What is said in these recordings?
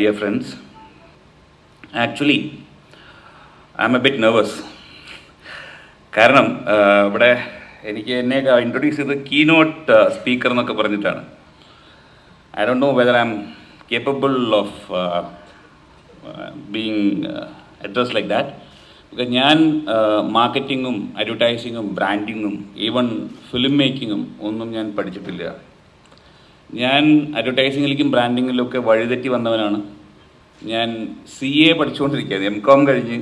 dear friends. Actually, I'm a bit nervous. കാരണം ഇവിടെ എനിക്ക് എന്നെ ഇൻട്രൊഡ്യൂസ് ചെയ്ത് കീനോട്ട് സ്പീക്കർ എന്നൊക്കെ പറഞ്ഞിട്ടാണ്. I don't know whether I M capable of being address like that. Because ഞാൻ മാർക്കറ്റിങ്ങും അഡ്വർടൈസിങ്ങും ബ്രാൻഡിങ്ങും ഈവൺ ഫിലിം മേക്കിങ്ങും ഒന്നും ഞാൻ പഠിച്ചിട്ടില്ല. ഞാൻ അഡ്വർടൈസിങ്ങിലേക്കും ബ്രാൻഡിങ്ങിലും ഒക്കെ വഴിതെറ്റി വന്നവനാണ്. ഞാൻ CA പഠിച്ചുകൊണ്ടിരിക്കുകയാണ്. MCOM കഴിഞ്ഞ്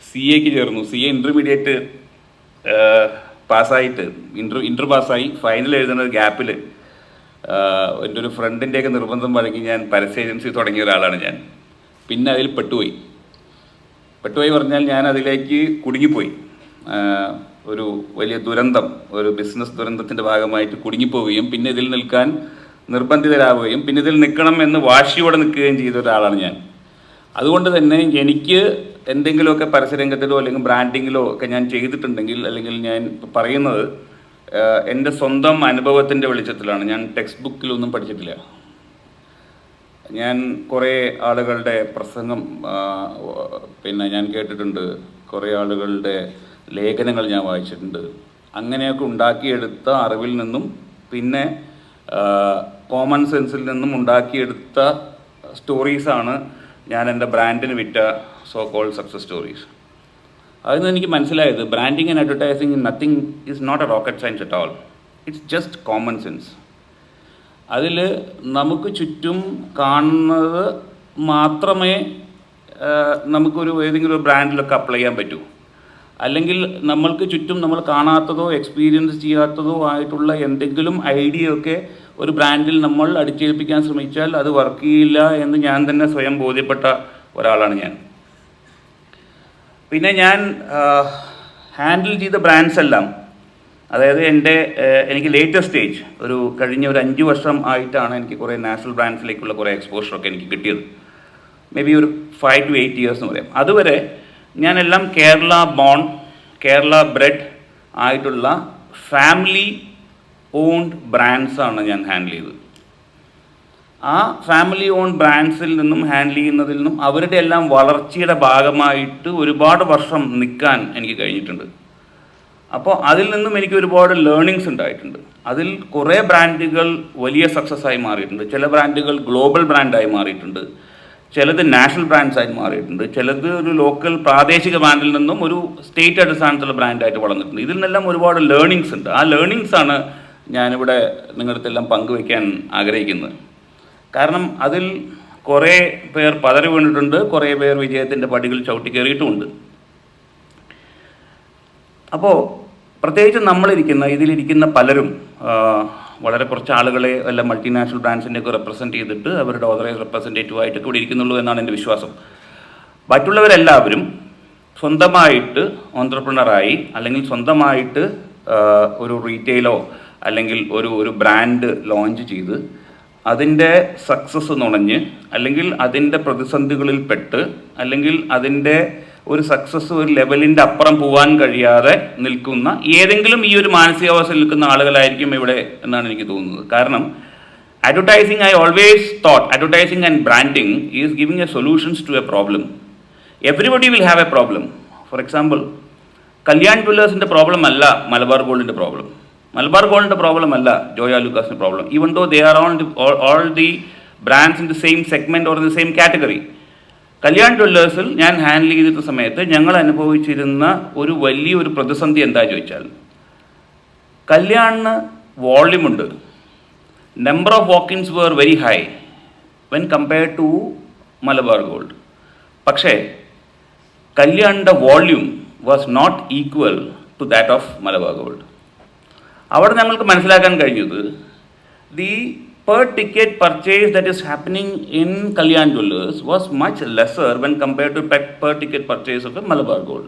CAക്ക് ചേർന്നു. CA ഇൻ്റർമീഡിയറ്റ് പാസ്സായിട്ട് ഇൻ്റർ പാസ്സായി ഫൈനൽ എഴുതുന്ന ഒരു ഗ്യാപ്പിൽ എൻ്റെ ഒരു ഫ്രണ്ടിൻ്റെയൊക്കെ നിർബന്ധം വഴങ്ങി ഞാൻ പരസ്യ ഏജൻസി തുടങ്ങിയ ഒരാളാണ് ഞാൻ. പിന്നെ അതിൽ പെട്ടുപോയി പറഞ്ഞാൽ ഞാൻ അതിലേക്ക് കുടുങ്ങിപ്പോയി. ഒരു വലിയ ദുരന്തം, ഒരു ബിസിനസ് ദുരന്തത്തിൻ്റെ ഭാഗമായിട്ട് കുടുങ്ങിപ്പോവുകയും പിന്നെ ഇതിൽ നിൽക്കാൻ നിർബന്ധിതരാവുകയും പിന്നെ ഇതിൽ നിൽക്കണം എന്ന് വാശിയോടെ നിൽക്കുകയും ചെയ്ത ഒരാളാണ് ഞാൻ. അതുകൊണ്ട് തന്നെ എനിക്ക് എന്തെങ്കിലുമൊക്കെ പരസ്യരംഗത്തിലോ അല്ലെങ്കിൽ ബ്രാൻഡിങ്ങിലോ ഒക്കെ ഞാൻ ചെയ്തിട്ടുണ്ടെങ്കിൽ, അല്ലെങ്കിൽ ഞാൻ പറയുന്നത് എൻ്റെ സ്വന്തം അനുഭവത്തിൻ്റെ വെളിച്ചത്തിലാണ്. ഞാൻ ടെക്സ്റ്റ് ബുക്കിലൊന്നും പഠിച്ചിട്ടില്ല. ഞാൻ കുറേ ആളുകളുടെ പ്രസംഗം പിന്നെ ഞാൻ കേട്ടിട്ടുണ്ട്, കുറേ ആളുകളുടെ ലേഖനങ്ങൾ ഞാൻ വായിച്ചിട്ടുണ്ട്. അങ്ങനെയൊക്കെ ഉണ്ടാക്കിയെടുത്ത അറിവിൽ നിന്നും പിന്നെ കോമൺ സെൻസിൽ നിന്നും ഉണ്ടാക്കിയെടുത്ത സ്റ്റോറീസാണ് ഞാൻ എൻ്റെ ബ്രാൻഡിന് വിറ്റ സോ കോൾഡ് സക്സസ് സ്റ്റോറീസ്. അതിൽ നിന്ന് എനിക്ക് മനസ്സിലായത് branding and advertising nothing is not a rocket science at all. It's just common sense. അതിൽ നമുക്ക് ചുറ്റും കാണുന്നത് മാത്രമേ നമുക്കൊരു ഏതെങ്കിലും ഒരു ബ്രാൻഡിലൊക്കെ അപ്ലൈ ചെയ്യാൻ പറ്റൂ. അല്ലെങ്കിൽ നമ്മൾക്ക് ചുറ്റും നമ്മൾ കാണാത്തതോ എക്സ്പീരിയൻസ് ചെയ്യാത്തതോ ആയിട്ടുള്ള എന്തെങ്കിലും ഐഡിയ ഒക്കെ ഒരു ബ്രാൻഡിൽ നമ്മൾ അടിച്ചേൽപ്പിക്കാൻ ശ്രമിച്ചാൽ അത് വർക്ക് ചെയ്യില്ല എന്ന് ഞാൻ തന്നെ സ്വയം ബോധ്യപ്പെട്ട ഒരാളാണ് ഞാൻ. പിന്നെ ഞാൻ ഹാൻഡിൽ ചെയ്ത ബ്രാൻഡ്സ് എല്ലാം, അതായത് എനിക്ക് ലേറ്റസ്റ്റ് സ്റ്റേജ് കഴിഞ്ഞ ഒരു 5 വർഷം ആയിട്ടാണ് എനിക്ക് കുറേ നാഷണൽ ബ്രാൻഡ്സിലേക്കുള്ള കുറേ എക്സ്പോഷറൊക്കെ എനിക്ക് കിട്ടിയത്. മേ ബി ഒരു 5 to 8 years എന്ന് പറയാം. അതുവരെ ഞാനെല്ലാം കേരള ബോൺ, കേരള ബ്രെഡ് ആയിട്ടുള്ള ഫാമിലി ഓൺഡ് ബ്രാൻഡ്സാണ് ഞാൻ ഹാൻഡിൽ ചെയ്തത്. ആ ഫാമിലി ഓൺഡ് ബ്രാൻഡ്സിൽ നിന്നും ഹാൻഡിൽ ചെയ്യുന്നതിൽ നിന്നും അവരുടെ എല്ലാം വളർച്ചയുടെ ഭാഗമായിട്ട് ഒരുപാട് വർഷം നിൽക്കാൻ എനിക്ക് കഴിഞ്ഞിട്ടുണ്ട്. അപ്പോൾ അതിൽ നിന്നും എനിക്ക് ഒരുപാട് ലേണിങ്സ് ഉണ്ടായിട്ടുണ്ട്. അതിൽ കുറേ ബ്രാൻഡുകൾ വലിയ സക്സസ് ആയി മാറിയിട്ടുണ്ട്. ചില ബ്രാൻഡുകൾ ഗ്ലോബൽ ബ്രാൻഡായി മാറിയിട്ടുണ്ട്. ചിലത് നാഷണൽ ബ്രാൻഡ്സായി മാറിയിട്ടുണ്ട്. ചിലത് ഒരു ലോക്കൽ പ്രാദേശിക ബ്രാൻഡിൽ നിന്നും ഒരു സ്റ്റേറ്റ് അടിസ്ഥാനത്തുള്ള ബ്രാൻഡായിട്ട് വളർന്നിട്ടുണ്ട്. ഇതിൽ നിന്നെല്ലാം ഒരുപാട് ലേണിങ്സ് ഉണ്ട്. ആ ലേണിങ്സാണ് ഞാനിവിടെ നിങ്ങളുടെ അടുത്തെല്ലാം പങ്കുവയ്ക്കാൻ ആഗ്രഹിക്കുന്നത്. കാരണം അതിൽ കുറേ പേർ പതറി വീണിട്ടുണ്ട്, കുറേ പേർ വിജയത്തിൻ്റെ പടികൾ ചവിട്ടി കയറിയിട്ടുമുണ്ട്. അപ്പോൾ പ്രത്യേകിച്ച് ഇതിലിരിക്കുന്ന പലരും വളരെ കുറച്ച് ആളുകളെ വല്ല മൾട്ടിനാഷണൽ ബ്രാൻഡ്സിൻ്റെയൊക്കെ റെപ്രസെൻറ്റ് ചെയ്തിട്ട് അവരുടെ ഓതറൈസ് റെപ്രസെൻറ്റേറ്റീവ് ആയിട്ടൊക്കെ ഇവിടെ ഇരിക്കുന്നുള്ളൂ എന്നാണ് എൻ്റെ വിശ്വാസം. മറ്റുള്ളവരെല്ലാവരും സ്വന്തമായിട്ട് ഓൺട്രപ്രണറായി അല്ലെങ്കിൽ സ്വന്തമായിട്ട് ഒരു റീറ്റെയിലോ അല്ലെങ്കിൽ ഒരു ബ്രാൻഡ് ലോഞ്ച് ചെയ്ത് അതിൻ്റെ സക്സസ് നുണഞ്ഞ് അല്ലെങ്കിൽ അതിൻ്റെ പ്രതിസന്ധികളിൽ പെട്ട് അല്ലെങ്കിൽ അതിൻ്റെ ഒരു സക്സസ് ഒരു ലെവലിൻ്റെ അപ്പുറം പോകാൻ കഴിയാതെ നിൽക്കുന്ന ഏതെങ്കിലും ഈ ഒരു മാനസികാവസ്ഥയിൽ നിൽക്കുന്ന ആളുകളായിരിക്കും ഇവിടെ എന്നാണ് എനിക്ക് തോന്നുന്നത്. കാരണം advertising, I always thought advertising and branding is giving a solutions to a problem. Everybody will have a problem. For example, Kalyan ജ്വല്ലേഴ്സിൻ്റെ പ്രോബ്ലം അല്ല മലബാർ ഗോൾഡിൻ്റെ പ്രോബ്ലം. മലബാർ ഗോൾഡിൻ്റെ പ്രോബ്ലം അല്ല ജോയ ലൂക്കാസിൻ്റെ problem. Even though they are all the brands in the same segment or in the same category. Kalyan ജ്വല്ലേഴ്സിൽ ഞാൻ handle ചെയ്തിരുന്ന സമയത്ത് ഞങ്ങൾ അനുഭവിച്ചിരുന്ന ഒരു വലിയൊരു പ്രതിസന്ധി എന്താ ചോദിച്ചാൽ, കല്യാണിന് വോള്യൂമുണ്ട്, number of walk-ins were very high when compared to Malabar gold. പക്ഷേ കല്യാണിൻ്റെ volume was not equal to that of Malabar gold. അവിടെ ഞങ്ങൾക്ക് മനസ്സിലാക്കാൻ കഴിഞ്ഞത് the per ticket purchase that is happening in Kalyan Jewellers was much lesser when compared to per ticket purchase of a Malabar Gold.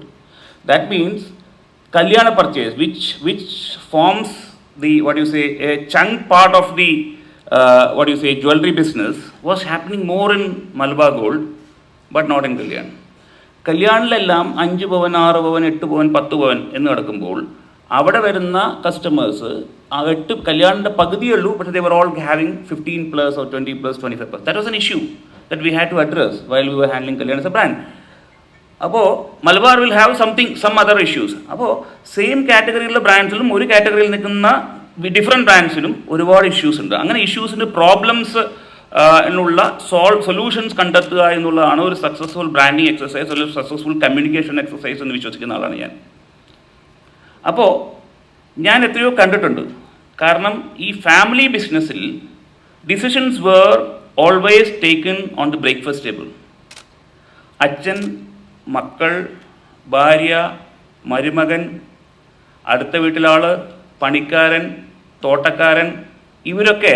That means Kalyana purchase, which forms the a chunk part of the jewelry business, was happening more in Malabar Gold but not in Kalyan. കല്യാണിലെല്ലാം 5 പവൻ 6 പവൻ 8 പവൻ 10 പവൻ എന്ന് നടക്കുമ്പോൾ അവിടെ വരുന്ന customers കല്യാണിൻ്റെ പകുതിയുള്ളൂ, പക്ഷേ they were all having 15+ or 20+, 25+. That was an issue. that we had to address while we were handling Kalyan as a brand. അപ്പോൾ Malabar will have some other issues. അപ്പോൾ same കാറ്റഗറിയിലുള്ള ബ്രാൻഡ്സിലും ഒരു കാറ്റഗറിയിൽ നിൽക്കുന്ന ഡിഫറെൻറ്റ് ബ്രാൻഡ്സിലും ഒരുപാട് ഇഷ്യൂസ് ഉണ്ട്. അങ്ങനെ ഇഷ്യൂസിൻ്റെ പ്രോബ്ലംസ് എന്നുള്ള സൊല്യൂഷൻസ് കണ്ടെത്തുക എന്നുള്ളതാണ് ഒരു സക്സസ്ഫുൾ ബ്രാൻഡിങ് എക്സസൈസ്, ഒരു സക്സസ്ഫുൾ കമ്മ്യൂണിക്കേഷൻ എക്സസൈസ് എന്ന് വിശ്വസിക്കുന്ന ആളാണ് ഞാൻ. അപ്പോൾ ഞാൻ എത്രയോ കണ്ടിട്ടുണ്ട്. കാരണം ഈ ഫാമിലി ബിസിനസ്സിൽ decisions were always taken on the breakfast table. അച്ഛൻ, മക്കൾ, ഭാര്യ, മരുമകൻ, അടുത്ത വീട്ടിലാൾ, പണിക്കാരൻ, തോട്ടക്കാരൻ, ഇവരൊക്കെ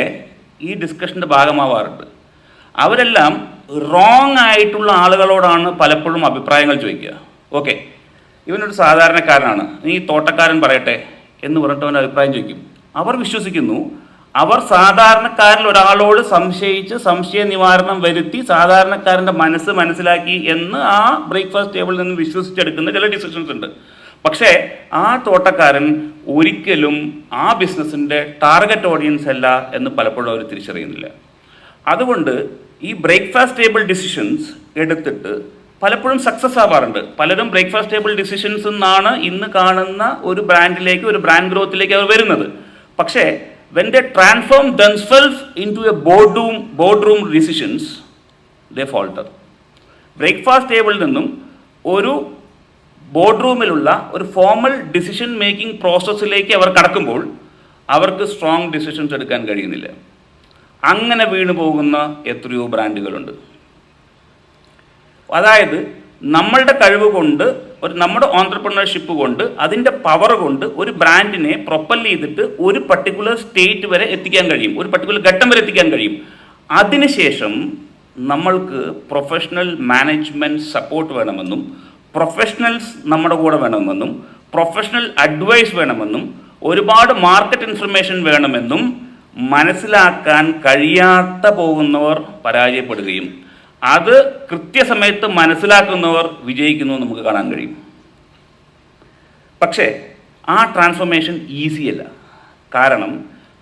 ഈ ഡിസ്കഷൻ്റെ ഭാഗമാവാറുണ്ട്. അവരെല്ലാം റോങ് ആയിട്ടുള്ള ആളുകളോടാണ് പലപ്പോഴും അഭിപ്രായങ്ങൾ ചോദിക്കുക. ഓക്കെ, ഇവനൊരു സാധാരണക്കാരനാണ്, നീ തോട്ടക്കാരൻ പറയട്ടെ എന്ന് പറഞ്ഞിട്ട് അവൻ്റെ അഭിപ്രായം ചോദിക്കും. അവർ വിശ്വസിക്കുന്നു അവർ സാധാരണക്കാരിൽ ഒരാളോട് സംശയിച്ച് സംശയ നിവാരണം വരുത്തി സാധാരണക്കാരൻ്റെ മനസ്സ് മനസ്സിലാക്കി എന്ന് ആ ബ്രേക്ക്ഫാസ്റ്റ് ടേബിളിൽ നിന്ന് വിശ്വസിച്ചെടുക്കുന്ന ചില ഡിസിഷൻസ് ഉണ്ട്. പക്ഷേ ആ തോട്ടക്കാരൻ ഒരിക്കലും ആ ബിസിനസ്സിൻ്റെ ടാർഗറ്റ് ഓഡിയൻസ് അല്ല എന്ന് പലപ്പോഴും അവർ തിരിച്ചറിയുന്നില്ല. അതുകൊണ്ട് ഈ ബ്രേക്ക്ഫാസ്റ്റ് ടേബിൾ ഡിസിഷൻസ് എടുത്തിട്ട് പലപ്പോഴും സക്സസ് ആവാറുണ്ട്. പലരും ബ്രേക്ക്ഫാസ്റ്റ് ടേബിൾ ഡിസിഷൻസ് എന്നാണ് ഇന്ന് കാണുന്ന ഒരു ബ്രാൻഡിലേക്ക്, ഒരു ബ്രാൻഡ് ഗ്രോത്തിലേക്ക് അവർ വരുന്നത്. പക്ഷേ when they transform themselves into a boardroom decisions, they falter. Breakfast ടേബിളിൽ നിന്നും ഒരു ബോർഡ് റൂമിലുള്ള ഒരു ഫോർമൽ ഡിസിഷൻ മേക്കിംഗ് പ്രോസസ്സിലേക്ക് അവർ കടക്കുമ്പോൾ അവർക്ക് സ്ട്രോങ് ഡിസിഷൻസ് എടുക്കാൻ കഴിയുന്നില്ല. അങ്ങനെ വീണു പോകുന്ന എത്രയോ ബ്രാൻഡുകളുണ്ട്. അതായത് നമ്മളുടെ കഴിവ് കൊണ്ട്, നമ്മുടെ ഓൺട്രപ്രണർഷിപ്പ് കൊണ്ട്, അതിൻ്റെ പവർ കൊണ്ട് ഒരു ബ്രാൻഡിനെ പ്രൊപ്പൽ ചെയ്തിട്ട് ഒരു പർട്ടിക്കുലർ സ്റ്റേറ്റ് വരെ എത്തിക്കാൻ കഴിയും, ഒരു പർട്ടിക്കുലർ ഘട്ടം വരെ എത്തിക്കാൻ കഴിയും. അതിനുശേഷം നമ്മൾക്ക് പ്രൊഫഷണൽ മാനേജ്മെൻറ്റ് സപ്പോർട്ട് വേണമെന്നും പ്രൊഫഷണൽസ് നമ്മുടെ കൂടെ വേണമെന്നും പ്രൊഫഷണൽ അഡ്വൈസ് വേണമെന്നും ഒരുപാട് മാർക്കറ്റ് ഇൻഫർമേഷൻ വേണമെന്നും മനസ്സിലാക്കാൻ കഴിയാത്ത പോകുന്നവർ പരാജയപ്പെടുകയും അത് കൃത്യസമയത്ത് മനസ്സിലാക്കുന്നവർ വിജയിക്കുന്നു നമുക്ക് കാണാൻ കഴിയും. പക്ഷേ ആ ട്രാൻസ്ഫോർമേഷൻ ഈസിയല്ല. കാരണം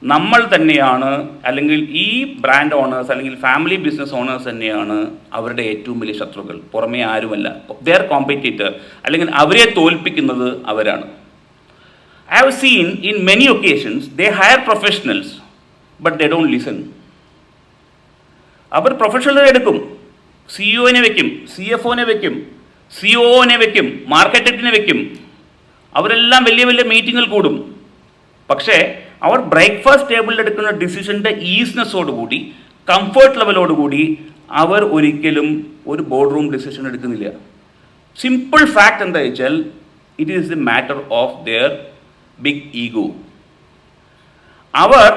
നമ്മൾ തന്നെയാണ്, അല്ലെങ്കിൽ ഈ ബ്രാൻഡ് ഓണേഴ്സ് അല്ലെങ്കിൽ ഫാമിലി ബിസിനസ് ഓണേഴ്സ് തന്നെയാണ് അവരുടെ ഏറ്റവും വലിയ ശത്രുക്കൾ. പുറമേ ആരുമല്ല. ദെയർ കോമ്പറ്റീറ്റർ, അല്ലെങ്കിൽ അവരെ തോൽപ്പിക്കുന്നത് അവരാണ്. I have seen in many occasions they hire professionals but they don't listen. അവർ പ്രൊഫഷണലിനെ എടുക്കും, സിഇഒനെ വെക്കും, CFOനെ വെക്കും, COOനെ വെക്കും, മാർക്കറ്റ് ഹെഡിനെ വെക്കും. അവരെല്ലാം വലിയ വലിയ മീറ്റിങ്ങുകൾ കൂടും. പക്ഷേ അവർ ബ്രേക്ക്ഫാസ്റ്റ് ടേബിളിൽ എടുക്കുന്ന ഡിസിഷൻ്റെ ഈസ്നെസ്സോടുകൂടി, കംഫർട്ട് ലെവലോടുകൂടി അവർ ഒരിക്കലും ഒരു ബോർഡ് റൂം ഡിസിഷൻ എടുക്കുന്നില്ല. സിമ്പിൾ ഫാക്ട് എന്താ വെച്ചാൽ it is a matter of their big ego. അവർ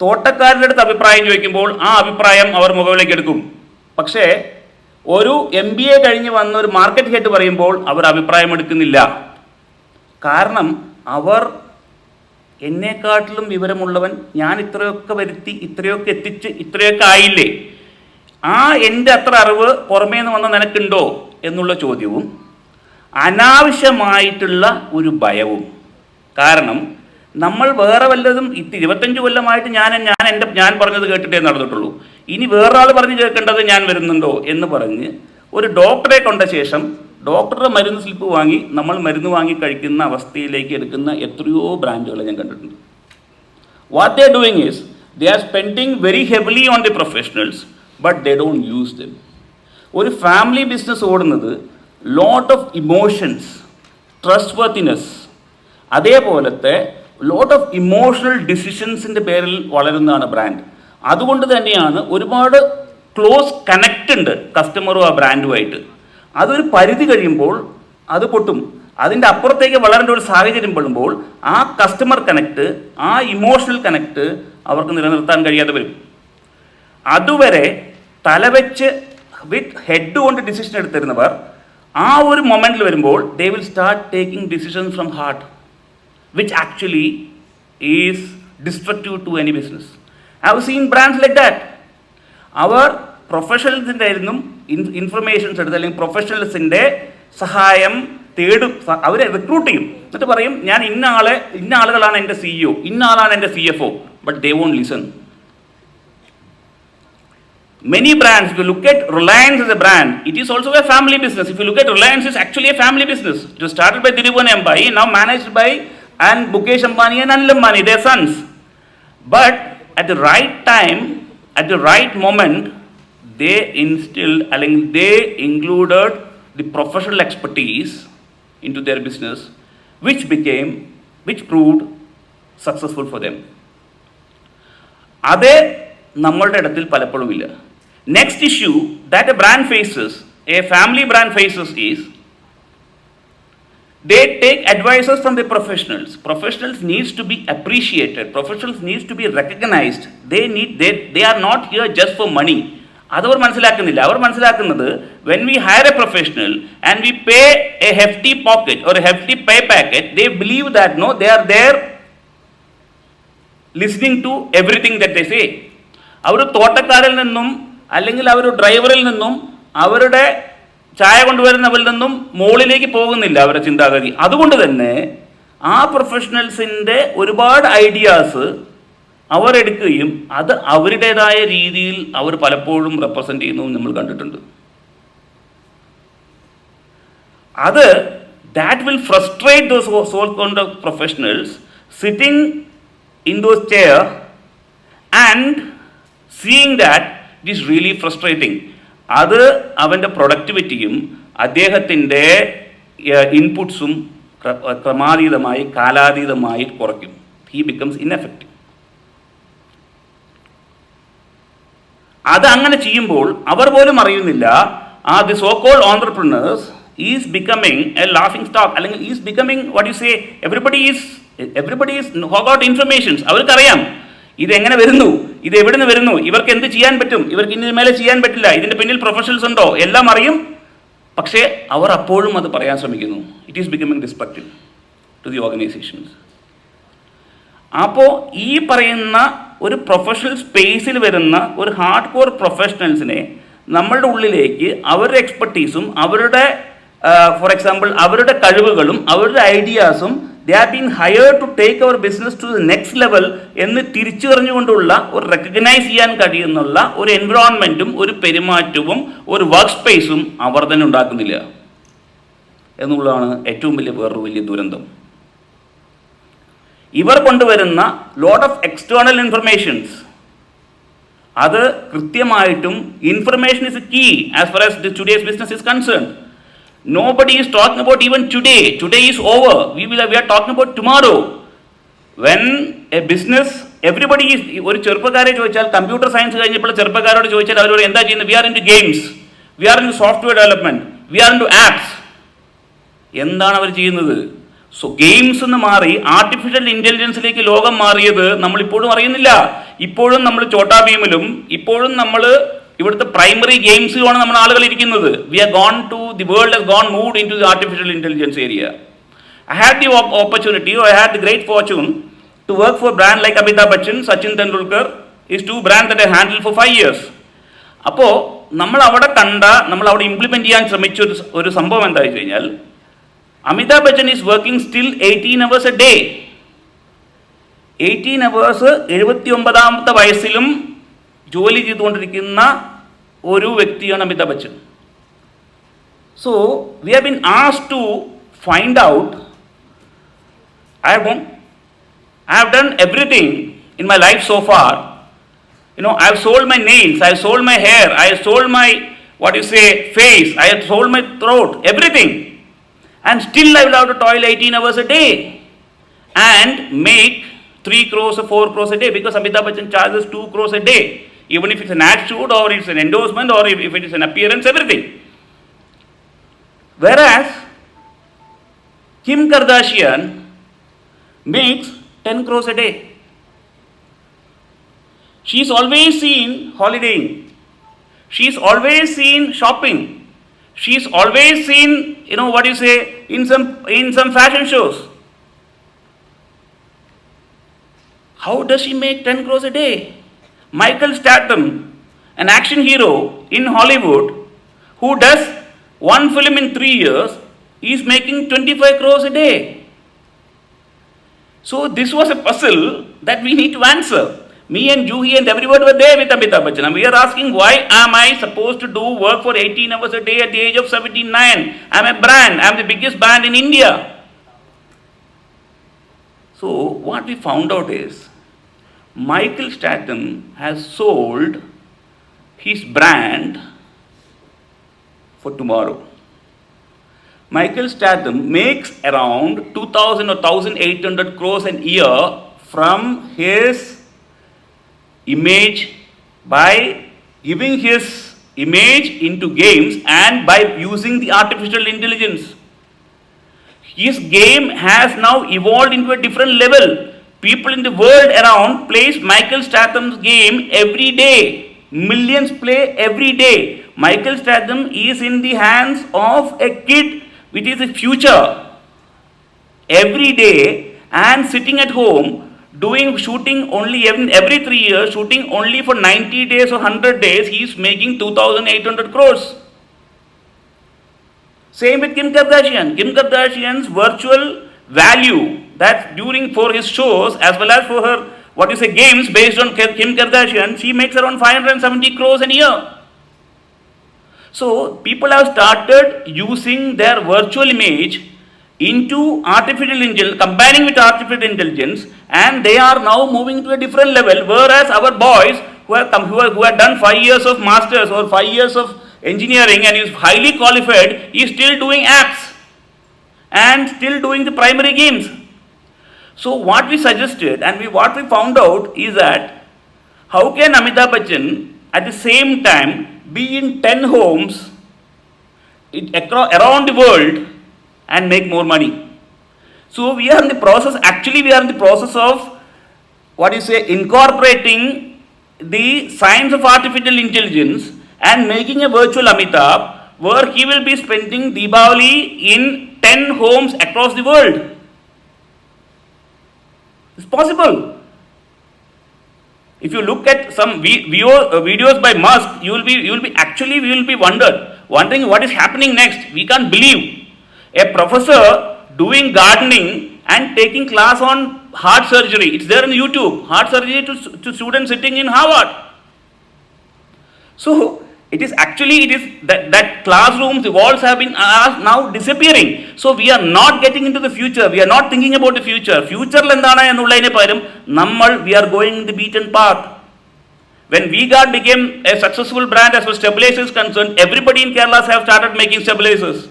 തോട്ടക്കാരുടെ അടുത്ത് അഭിപ്രായം ചോദിക്കുമ്പോൾ ആ അഭിപ്രായം അവർ മുകളിലേക്ക് എടുക്കും. പക്ഷേ ഒരു MBA കഴിഞ്ഞ് വന്ന ഒരു മാർക്കറ്റ് ഹെഡ് പറയുമ്പോൾ അവർ അഭിപ്രായം എടുക്കുന്നില്ല. കാരണം അവർ എന്നെക്കാട്ടിലും വിവരമുള്ളവൻ, ഞാൻ ഇത്രയൊക്കെ വരുത്തി, ഇത്രയൊക്കെ എത്തിച്ച്, ഇത്രയൊക്കെ ആയില്ലേ, ആ എൻ്റെ അത്ര അറിവ് പുറമേ നിന്ന് വന്ന നിനക്കുണ്ടോ എന്നുള്ള ചോദ്യവും അനാവശ്യമായിട്ടുള്ള ഒരു ഭയവും. കാരണം നമ്മൾ വേറെ വല്ലതും 25 കൊല്ലമായിട്ട് ഞാൻ പറഞ്ഞത് കേട്ടിട്ടേ നടന്നിട്ടുള്ളൂ, ഇനി വേറൊരാൾ പറഞ്ഞ് കേൾക്കേണ്ടത് ഞാൻ വരുന്നുണ്ടോ എന്ന് പറഞ്ഞ് ഒരു ഡോക്ടറെ കൊണ്ട ശേഷം ഡോക്ടറുടെ മരുന്ന് സ്ലിപ്പ് വാങ്ങി നമ്മൾ മരുന്ന് വാങ്ങി കഴിക്കുന്ന അവസ്ഥയിലേക്ക് എടുക്കുന്ന എത്രയോ ബ്രാൻഡുകളെ ഞാൻ കണ്ടിട്ടുണ്ട്. What they are doing is they are spending very heavily on the professionals but they don't use dum. ഒരു ഫാമിലി ബിസിനസ് ഓടുന്നത് lot of emotions, trust worthiness, അതേപോലത്തെ ലോട്ട് ഓഫ് ഇമോഷണൽ ഡിസിഷൻസിൻ്റെ പേരിൽ വളരുന്നതാണ് ബ്രാൻഡ്. അതുകൊണ്ട് തന്നെയാണ് ഒരുപാട് ക്ലോസ് കണക്റ്റ് ഉണ്ട് കസ്റ്റമറും ആ ബ്രാൻഡുമായിട്ട്. അതൊരു പരിധി കഴിയുമ്പോൾ അത് പൊട്ടും. അതിൻ്റെ അപ്പുറത്തേക്ക് വളരേണ്ട ഒരു സാഹചര്യം പെടുമ്പോൾ ആ കസ്റ്റമർ കണക്റ്റ്, ആ ഇമോഷണൽ കണക്റ്റ് അവർക്ക് നിലനിർത്താൻ കഴിയാതെ വരും. അതുവരെ തലവെച്ച് വിത്ത് ഹെഡ് കൊണ്ട് ഡിസിഷൻ എടുത്തിരുന്നവർ ആ ഒരു മൊമെൻറ്റിൽ വരുമ്പോൾ they will start taking decision from heart, which actually is destructive to any business. I have seen brands like that. അവർ പ്രൊഫഷണൽസിൻ്റെ ആയിരുന്നു ഇൻഫർമേഷൻസ് എടുത്ത്, അല്ലെങ്കിൽ പ്രൊഫഷണൽസിൻ്റെ സഹായം തേടും, അവരെ റിക്രൂട്ട് ചെയ്യും. എന്നിട്ട് പറയും ഞാൻ ഇന്ന ആളുകളാണ് എൻ്റെ CEO, ഇന്ന ആളാണ് എൻ്റെ CFO, but they won't listen. Many brands, if you look at Reliance as a brand, it is also a family business. If you look at Reliance, it's actually a family business. It was started by Dhirubhai Ambani, now managed by and Mukesh Ambani and Anil Ambani, their sons. But at the right time, at the right moment, they included the professional expertise into their business, which proved successful for them. അതേ നമ്മളുടെ ഇടത്തിൽ പലപ്പോഴും ഇല്ല. Next issue that a brand faces, a family brand faces is they take advices from the professionals. Professionals needs to be appreciated. Professionals needs to be recognized. They are not here just for money. അതവർ മനസ്സിലാക്കുന്നില്ല. അവർ മനസ്സിലാക്കുന്നത് when we hire a professional and we pay a hefty pocket or a hefty pay packet, they believe that no, they are there listening to everything that they say. അവർ തോട്ടക്കാരിൽ നിന്നും അല്ലെങ്കിൽ അവർ ഡ്രൈവറിൽ നിന്നും അവരുടെ ചായ കൊണ്ടുവരുന്നവരിൽ നിന്നും മുകളിലേക്ക് പോകുന്നില്ല അവരുടെ ചിന്താഗതി. അതുകൊണ്ട് തന്നെ ആ പ്രൊഫഷണൽസിൻ്റെ ഒരുപാട് ഐഡിയാസ് അവർ എടുക്കുകയും അത് അവരുടേതായ രീതിയിൽ അവർ പലപ്പോഴും റെപ്രസെൻ്റ് ചെയ്യുന്നതും നമ്മൾ കണ്ടിട്ടുണ്ട്. അത് that will frustrate those so-called professionals sitting in those chairs and seeing that it is really frustrating. അത് അവൻ്റെ പ്രൊഡക്ടിവിറ്റിയും അദ്ദേഹത്തിൻ്റെ ഇൻപുട്സും ക്രമാതീതമായി കാലാതീതമായി കുറയ്ക്കും. He becomes ineffective. അത് അങ്ങനെ ചെയ്യുമ്പോൾ അവർ പോലും അറിയുന്നില്ല the so called entrepreneurs is becoming a laughing stock, അല്ലെങ്കിൽ is becoming what you say everybody is got informations. അവർക്കറിയാം ഇതെങ്ങനെ വരുന്നു, ഇത് എവിടെ നിന്ന് വരുന്നു, ഇവർക്ക് എന്ത് ചെയ്യാൻ പറ്റും, ഇവർക്ക് ഇതിന് മേലെ ചെയ്യാൻ പറ്റില്ല, ഇതിൻ്റെ പിന്നിൽ പ്രൊഫഷണൽസ് ഉണ്ടോ, എല്ലാം അറിയും. പക്ഷേ അവർ അപ്പോഴും അത് പറയാൻ ശ്രമിക്കുന്നു. It is becoming destructive to the organisations. അപ്പോൾ ഈ പറയുന്ന ഒരു പ്രൊഫഷണൽ സ്പേസിൽ വരുന്ന ഒരു ഹാർഡ് കോർ പ്രൊഫഷണൽസിനെ നമ്മളുടെ ഉള്ളിലേക്ക് അവരുടെ എക്സ്പെർട്ടീസും അവരുടെ ഫോർ എക്സാമ്പിൾ അവരുടെ കഴിവുകളും അവരുടെ ഐഡിയാസും they have been hired to take our business to the next level എന്ന് തിരിച്ചറിഞ്ഞുകൊണ്ടുള്ള ഒരു റെക്കഗ്നൈസ് ചെയ്യാൻ കഴിയുന്നുള്ള ഒരു എൻവിറോൺമെൻറ്റും ഒരു പെരുമാറ്റവും ഒരു വർക്ക് സ്പേസും അവർ തന്നെ ഉണ്ടാക്കുന്നില്ല എന്നുള്ളതാണ് ഏറ്റവും വേറൊരു വലിയ ദുരന്തം. ഇവർ കൊണ്ടുവരുന്ന ലോട്ട് ഓഫ് എക്സ്റ്റേണൽ ഇൻഫർമേഷൻസ്, അത് കൃത്യമായിട്ടും information is a key as far as today's business is concerned. Nobody is talking about even today. Today is over. We are talking about tomorrow. When a business, everybody is, ഒരു ചെറുപ്പക്കാരെ ചോദിച്ചാൽ computer science കഴിഞ്ഞപ്പോൾ ചെറുപ്പക്കാരോട് ചോദിച്ചാൽ അവരോട് എന്താ ചെയ്യുന്നത്? We are in to games, we are in to software development, we are in to apps. എന്താണ് അവർ ചെയ്യുന്നത്? സോ ഗെയിംസ് എന്ന് മാറി ആർട്ടിഫിഷ്യൽ ഇൻ്റലിജൻസിലേക്ക് ലോകം മാറിയത് നമ്മളിപ്പോഴും അറിയുന്നില്ല. ഇപ്പോഴും നമ്മൾ ചോട്ടാ ഭീമിലും ഇപ്പോഴും നമ്മൾ ഇവിടുത്തെ പ്രൈമറി ഗെയിംസിലാണ് നമ്മൾ ആളുകൾ ഇരിക്കുന്നത്. We are gone to the world has gone moved in to the artificial intelligence area. I had the opportunity, or I had the great fortune to work for a brand like Amitabh Bachchan, Sachin Tendulkar is two brands that I handled for 5 years. അപ്പോൾ നമ്മൾ അവിടെ നമ്മൾ അവിടെ implement ചെയ്യാൻ ശ്രമിച്ച ഒരു സംഭവം എന്താ വെച്ച് കഴിഞ്ഞാൽ, Amitabh Bachchan is working still 18 hours a day. 18 hours 79ാമത്തെ വയസ്സിലും ജോലി ചെയ്തുകൊണ്ടിരിക്കുന്ന ഒരു വ്യക്തിയാണ് Amitabh Bachchan. So we have been asked to find out. I have done everything in my life so far. You know, I have sold my nails, I have sold my hair, I have sold my, what you say, face, I have sold my throat, everything. And still I will have to toil 18 hours a day and make 3 crores or 4 crores a day, because Amitabh Bachchan charges 2 crores a day. Even if it's an ad shoot or it's an endorsement or if it is an appearance, everything. Whereas Kim Kardashian makes 10 crores a day. She's always seen holidaying. She's always seen shopping. She's always seen, you know, what you say, in some fashion shows. How does she make 10 crores a day? Michael Statham, an action hero in Hollywood, who does one film in 3 years, he is making 25 crores a day. So this was a puzzle that we need to answer. Me and Juhi and everybody were there with Amitabh Bachchan. And we are asking, why am I supposed to do work for 18 hours a day at the age of 79? I'm a brand. I'm the biggest brand in India. So what we found out is, Michael Statham has sold his brand for tomorrow. Michael Statham makes around 2,000 or 1,800 crores a year from his image by giving his image into games and by using the artificial intelligence. His game has now evolved into a different level. People in the world around plays Michael Statham's game every day. Millions play every day. Michael Statham is in the hands of a kid which is the future. Every day, and sitting at home doing shooting only every 3 years, shooting only for 90 days or 100 days, he is making 2,800 crores. Same with Kim Kardashian. Kim Kardashian's virtual value that during for his shows as well as for her games based on Kim Kardashian, she makes around 570 crores a year. So people have started using their virtual image into artificial intelligence, combining with artificial intelligence, and they are now moving to a different level. Whereas our boys who have done 5 years of masters or 5 years of engineering and is highly qualified, is still doing apps and still doing the primary games. So what we suggested and what we found out is that how can Amitabh Bachchan at the same time be in 10 homes around the world and make more money. So we are in the process of incorporating the science of artificial intelligence and making a virtual Amitabh where he will be spending Deepavali in 10 homes across the world. It's possible. If you look at some videos by Musk, you will be wondering what is happening next. We can't believe a professor doing gardening and taking class on heart surgery. It's there on YouTube. Heart surgery to students sitting in Harvard. So it is that classrooms, the walls are now disappearing. So we are not getting into the future. We are not thinking about the future. Future we are going in the beaten path. When V-Guard became a successful brand as far as stabilizers is concerned, everybody in Kerala have started making stabilizers.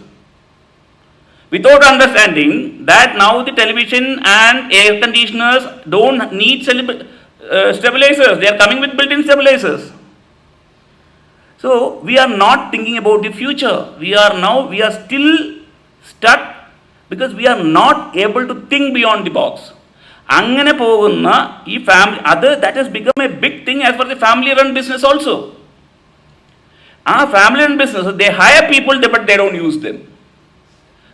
Without understanding that now the television and air conditioners don't need stabilizers. They are coming with built-in stabilizers. So we are not thinking about the future. We are still stuck because we are not able to think beyond the box. Angane pogunna ee family that has become a big thing as for the family run business also. Family run business, they hire people but they don't use them.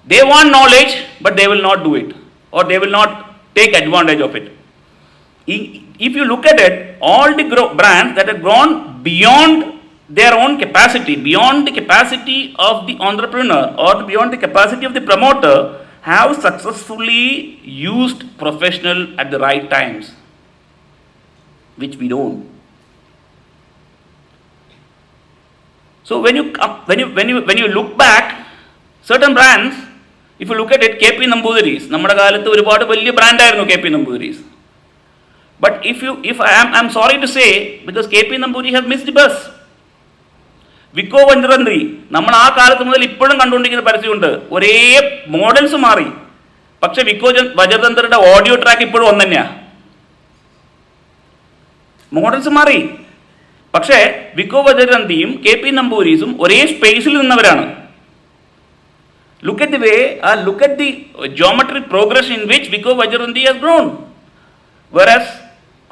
They want knowledge but they will not do it or they will not take advantage of it. If you look at it, all the brands that have gone beyond their own capacity, beyond the capacity of the entrepreneur or beyond the capacity of the promoter, have successfully used professional at the right times, which we don't. So when you look back, certain brands, if you look at it, KP Namboodiris, നമ്മുടെ കാലത്ത് ഒരുപാട് വലിയ ബ്രാൻഡായിരുന്നു KP Namboodiris. But if I'm sorry to say, because KP Namboodiris has missed the bus. വിക്കോ വജ്രതന്ത്രി നമ്മൾ ആ കാലത്ത് മുതൽ ഇപ്പോഴും കണ്ടുകൊണ്ടിരിക്കുന്ന പരസ്യമുണ്ട്. ഒരേ മോഡൽസ് മാറി, പക്ഷെ വിക്കോ വജ്രതന്ത്രിയുടെ ഓഡിയോ ട്രാക്ക് ഇപ്പോഴും ഒന്ന് തന്നെയാണ്. മോഡൽസ് മാറി, പക്ഷേ വിക്കോ വജ്രതന്ത്രിയും KP Namboodirisuം ഒരേ സ്പേസിൽ നിന്നവരാണ്. Look at the geometric progression in which Vico Vajrantri has grown. Whereas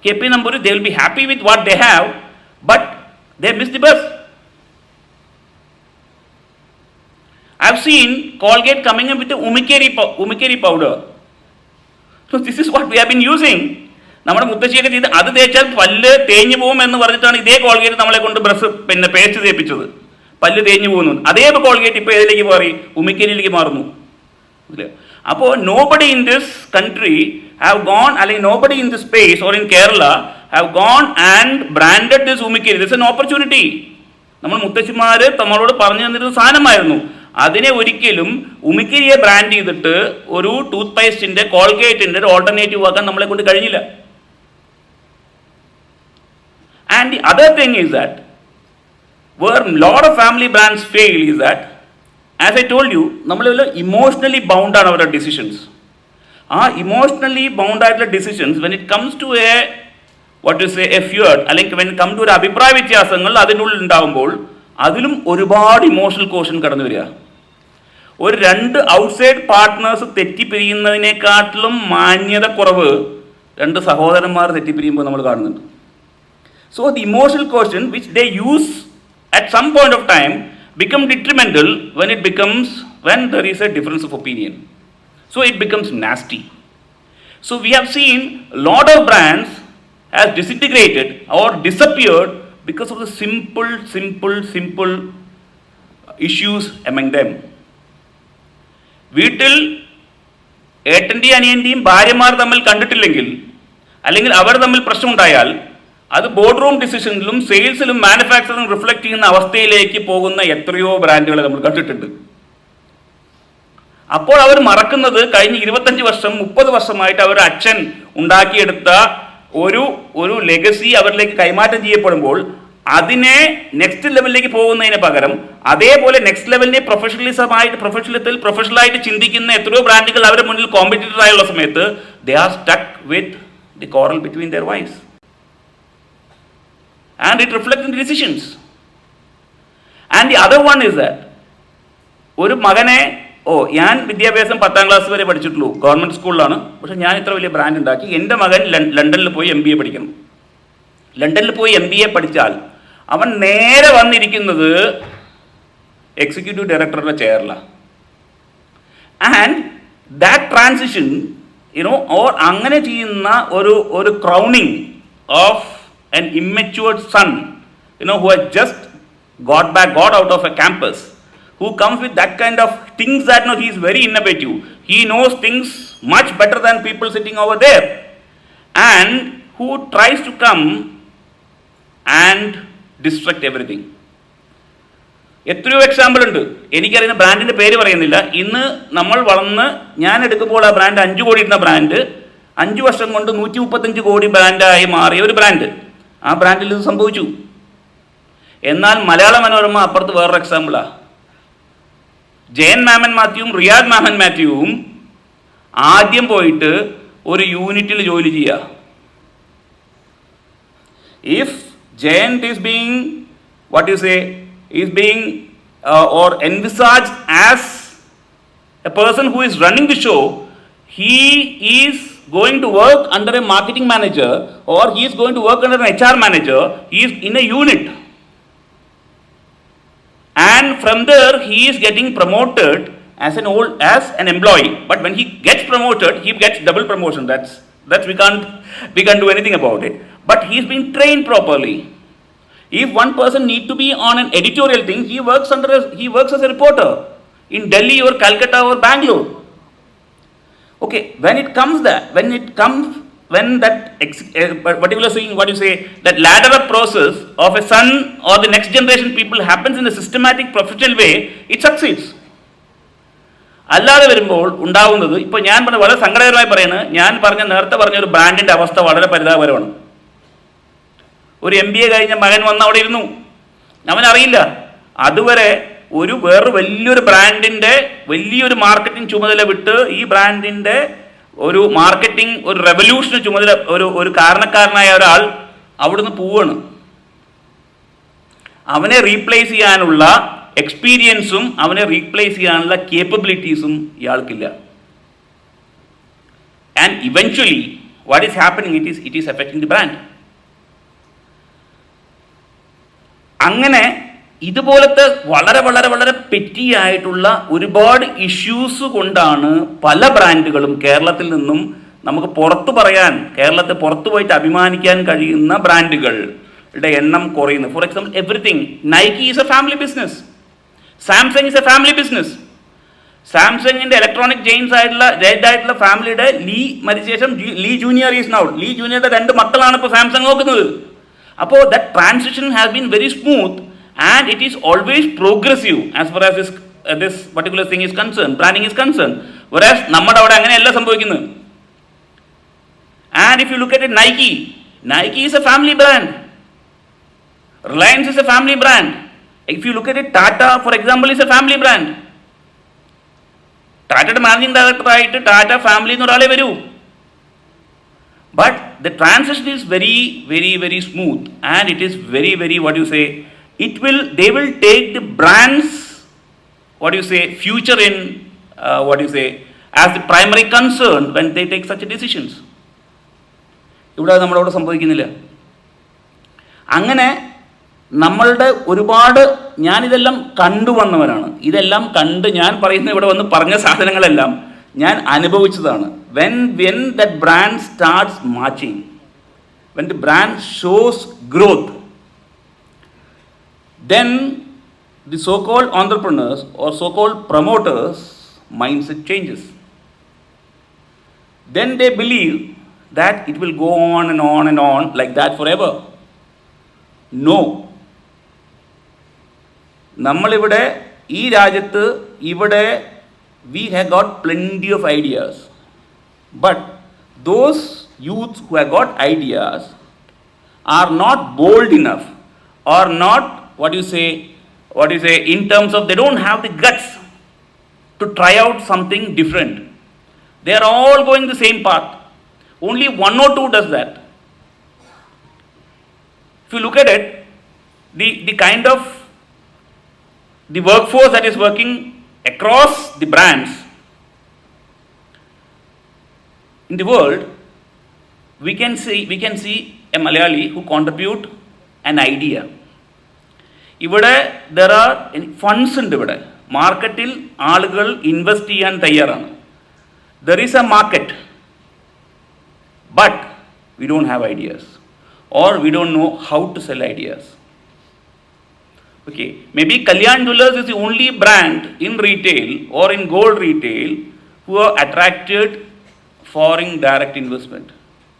KP Namboodir, they will be happy with what they have, but they miss the bus. I've seen Colgate coming up with the umikeri powder. So this is what we have been using. നമ്മുടെ മുത്തശ്ശിയൊക്കെ ചെയ്ത് അത് തേച്ചാൽ പല്ല് തേഞ്ഞു പോകും എന്ന് പറഞ്ഞിട്ടാണ് ഇതേ Colgate നമ്മളെ കൊണ്ട് പേസ്റ്റ് തേപ്പിച്ചത്. പല്ല് തേഞ്ഞു പോകുന്നു. അതേ കോൾഗേറ്റ് ഇപ്പോൾ ഏതിലേക്ക് മാറി? ഉമിക്കരിയിലേക്ക് മാറുന്നു. അപ്പോൾ nobody in this country have gone, അല്ലെങ്കിൽ nobody in this space or in Kerala have gone and branded this Umikiri. This is an opportunity. നമ്മൾ മുത്തശ്ശിമാർ നമ്മളോട് പറഞ്ഞു തന്നിരുന്ന സാധനമായിരുന്നു. അതിനെ ഒരിക്കലും ഉമിക്കരിയെ ബ്രാൻഡ് ചെയ്തിട്ട് ഒരു ടൂത്ത് പേസ്റ്റിന്റെ കോൾഗേറ്റിന്റെ ഒരു ഓൾട്ടർനേറ്റീവ് ആക്കാൻ നമ്മളെ കൊണ്ട് കഴിഞ്ഞില്ല. And the other thing is that where lot of family brands fail is that, as I told you, നമ്മൾ ഇമോഷണലി ബൗണ്ട് ആണ് അവരുടെ ഡിസിഷൻസ്. ആ ഇമോഷണലി ബൗണ്ട് ആയിട്ടുള്ള decisions when it comes to a what to say a fuhrer, അല്ലെങ്കിൽ when come to ഒരു അഭിപ്രായ വ്യത്യാസങ്ങൾ അതിനുള്ളിൽ ഉണ്ടാകുമ്പോൾ അതിലും ഒരുപാട് ഇമോഷണൽ കോഷൻ കടന്നു വരിക. ഒരു രണ്ട് ഔട്ട്സൈഡ് പാർട്ട്നേഴ്സ് തെറ്റിപ്പിരിയുന്നതിനെക്കാട്ടിലും മാന്യത കുറവ് രണ്ട് സഹോദരന്മാർ തെറ്റിപ്പിരിയുമ്പോൾ നമ്മൾ കാണുന്നുണ്ട്. So the emotional caution which they use at some point of time become detrimental when there is a difference of opinion. So it becomes nasty. So we have seen a lot of brands has disintegrated or disappeared because of the simple issues among them. വീട്ടിൽ ഏട്ടൻ്റെയും അനിയൻ്റെയും ഭാര്യമാർ തമ്മിൽ കണ്ടിട്ടില്ലെങ്കിൽ, അല്ലെങ്കിൽ അവർ തമ്മിൽ പ്രശ്നമുണ്ടായാൽ അത് board room ഡിസിഷനിലും സെയിൽസിലും മാനുഫാക്ചറിലും reflect ചെയ്യുന്ന അവസ്ഥയിലേക്ക് പോകുന്ന എത്രയോ ബ്രാൻഡുകളെ നമ്മൾ കണ്ടിട്ടുണ്ട്. അപ്പോൾ അവർ മറക്കുന്നത് കഴിഞ്ഞ 25 വർഷം 30 വർഷമായിട്ട് അവർ അച്ഛൻ ഉണ്ടാക്കിയെടുത്ത ഒരു ലെഗസി അവരിലേക്ക് കൈമാറ്റം ചെയ്യപ്പെടുമ്പോൾ അതിനെ നെക്സ്റ്റ് ലെവലിലേക്ക് പോകുന്നതിന് പകരം അതേപോലെ നെക്സ്റ്റ് ലെവലിനെ പ്രൊഫഷണലായിട്ട് ചിന്തിക്കുന്ന എത്രയോ ബ്രാൻഡുകൾ അവരുടെ മുന്നിൽ കോമ്പറ്റീറ്റർ ആയുള്ള സമയത്ത് they are stuck with the quarrel between their wifes. And it reflects in the decisions. And the other one is that ഒരു മകനെ ഞാൻ വിദ്യാഭ്യാസം 10ാം ക്ലാസ് വരെ പഠിച്ചിട്ടുള്ളൂ, ഗവൺമെൻറ് സ്കൂളിലാണ്, പക്ഷെ ഞാൻ ഇത്ര വലിയ ബ്രാൻഡ് ഉണ്ടാക്കി. എൻ്റെ മകൻ ലണ്ടനിൽ പോയി MBA പഠിക്കണം. ലണ്ടനിൽ പോയി MBA പഠിച്ചാൽ അവൻ നേരെ വന്നിരിക്കുന്നത് എക്സിക്യൂട്ടീവ് ഡയറക്ടറുടെ ചെയറിലാണ്. ആൻഡ് ദാറ്റ് ട്രാൻസിഷൻ ഓർ അങ്ങനെ ചെയ്യുന്ന ഒരു crowning of an immature son, who has just got out of a campus, who comes with that kind of things that he is very innovative. He knows things much better than people sitting over there, and who tries to come and destruct everything. എത്രയോ example ഉണ്ട്. എനിക്കറിയുന്ന ബ്രാൻഡിൻ്റെ പേര് പറയുന്നില്ല. ഇന്ന് നമ്മൾ വളർന്ന് ഞാൻ എടുക്കുമ്പോൾ ആ ബ്രാൻഡ് 5 കോടി ഇരുന്ന ബ്രാൻഡ് 5 വർഷം കൊണ്ട് 135 കോടി ബ്രാൻഡായി മാറിയ ഒരു ബ്രാൻഡ്. ആ ബ്രാൻഡിൽ ഇത് സംഭവിച്ചു. എന്നാൽ മലയാള മനോരമ അപ്പുറത്ത് വേറൊരു എക്സാമ്പിളാണ്. ജയൻ മാമൻ മാത്യുവും റിയാദ് മാമൻ മാത്യുവും ആദ്യം പോയിട്ട് ഒരു യൂണിറ്റിൽ ജോലി ചെയ്യുക. If giant is being or envisaged as a person who is running the show, he is going to work under a marketing manager or he is going to work under an HR manager. He is in a unit, and from there he is getting promoted as an employee. But when he gets promoted, he gets double promotion. That's we can't do anything about it. But he is being trained properly. If one person need to be on an editorial thing, he works as a reporter in Delhi or Calcutta or Bangalore. Okay, when that particular thing, that ladder up process of a son or the next generation people happens in a systematic professional way, it succeeds. അല്ലാതെ വരുമ്പോൾ ഉണ്ടാവുന്നത്, ഇപ്പോൾ ഞാൻ വളരെ സങ്കടകരമായി പറയുന്നത്, ഞാൻ നേരത്തെ പറഞ്ഞ ഒരു ബ്രാൻഡിൻ്റെ അവസ്ഥ വളരെ പരിതാപകരമാണ്. ഒരു MBA കഴിഞ്ഞ മകൻ വന്ന് അവിടെ ഇരുന്നു, അവനറിയില്ല അതുവരെ വേറൊരു വലിയൊരു ബ്രാൻഡിൻ്റെ വലിയൊരു മാർക്കറ്റിംഗ് ചുമതല വിട്ട് ഈ ബ്രാൻഡിൻ്റെ ഒരു മാർക്കറ്റിംഗ് ഒരു റെവല്യൂഷന് ചുമതല ഒരു കാരണക്കാരനായ ഒരാൾ അവിടുന്ന് പോവാണ്. അവനെ റീപ്ലേസ് ചെയ്യാനുള്ള എക്സ്പീരിയൻസും അവനെ റീപ്ലേസ് ചെയ്യാനുള്ള കേപ്പബിലിറ്റീസും ഇയാൾക്കില്ല. And eventually what is happening, it is affecting the brand. അങ്ങനെ ഇതുപോലത്തെ വളരെ വളരെ വളരെ പെറ്റിയായിട്ടുള്ള ഒരുപാട് ഇഷ്യൂസ് കൊണ്ടാണ് പല ബ്രാൻഡുകളും കേരളത്തിൽ നിന്നും നമുക്ക് പുറത്തു പറയാൻ, കേരളത്തെ പുറത്തു പോയിട്ട് അഭിമാനിക്കാൻ കഴിയുന്ന ബ്രാൻഡുകളുടെ എണ്ണം കുറയുന്നു. For example, everything. Nike is a family business, Samsung is a family business. സാംസങ്ങിന്റെ ഇലക്ട്രോണിക് ജെയിൻസ് ആയിട്ടുള്ള ജയിൻ്റ് ഫാമിലിയുടെ ലീ മരിച്ച ശേഷം Lee junior is now. Lee ജൂനിയറുടെ 2 മക്കളാണ് ഇപ്പോൾ സാംസങ് നോക്കുന്നത്. അപ്പോൾ that transition has been very smooth and it is always progressive as far as this particular thing is concern, planning is concern. Whereas നമ്മുടെ അവിടെ അങ്ങനെയല്ല സംഭവിക്കുന്നത്. And if you look at Nike, Nike is a family brand. Reliance is a family brand. If you look at it, Tata, for example, is a family brand. ടാറ്റയുടെ managing ഡയറക്ടറായിട്ട് Tata family എന്നൊരാളെ വരൂ. But the transition is very very very smooth and it is very very what you say they will take the brands what you say future in what you say as the primary concern when they take such decisions. ഇവിടെ നമ്മളോട് സംഭവിക്കുന്നില്ല. അങ്ങനെ നമ്മളുടെ ഒരുപാട്, ഞാനിതെല്ലാം കണ്ടുവന്നവനാണ്. ഇതെല്ലാം കണ്ട് ഞാൻ പറയുന്ന ഇവിടെ വന്ന് പറഞ്ഞ സാധനങ്ങളെല്ലാം ഞാൻ അനുഭവിച്ചതാണ്. when that brand starts marching, when the brand shows growth, then the so-called entrepreneurs or so-called promoters mindset changes. Then they believe that it will go on and on and on like that forever. No. നമ്മളിവിടെ ഈ രാജ്യത്ത് ഇവിടെ we have got plenty of ideas, but those youths who have got ideas are not bold enough or not what you say in terms of they don't have the guts to try out something different. They are all going the same path. Only 1 or 2 does that. If you look at it, the kind of the workforce that is working across the brands in the world, we can see a Malayali who contribute an idea. ഇവിടെ there are funds ഉണ്ട്. ഇവിടെ മാർക്കറ്റിൽ ആളുകൾ invest ചെയ്യാൻ തയ്യാറാണ്. There is a market, but we don't have ideas or we don't know how to sell ideas. Okay, maybe Kalyan Jewellers is the only brand in retail or in gold retail who have attracted foreign direct investment.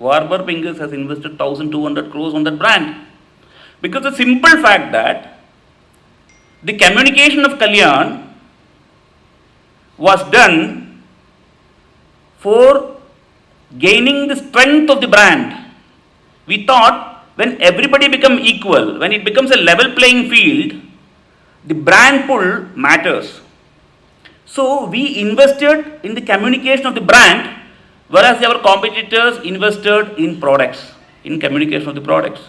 Warburg Pincus has invested 1,200 crores on that brand. Because the simple fact that the communication of Kalyan was done for gaining the strength of the brand. We thought when everybody become equal, when it becomes a level playing field, the brand pull matters. So we invested in the communication of the brand, whereas our competitors invested in products, in communication of the products.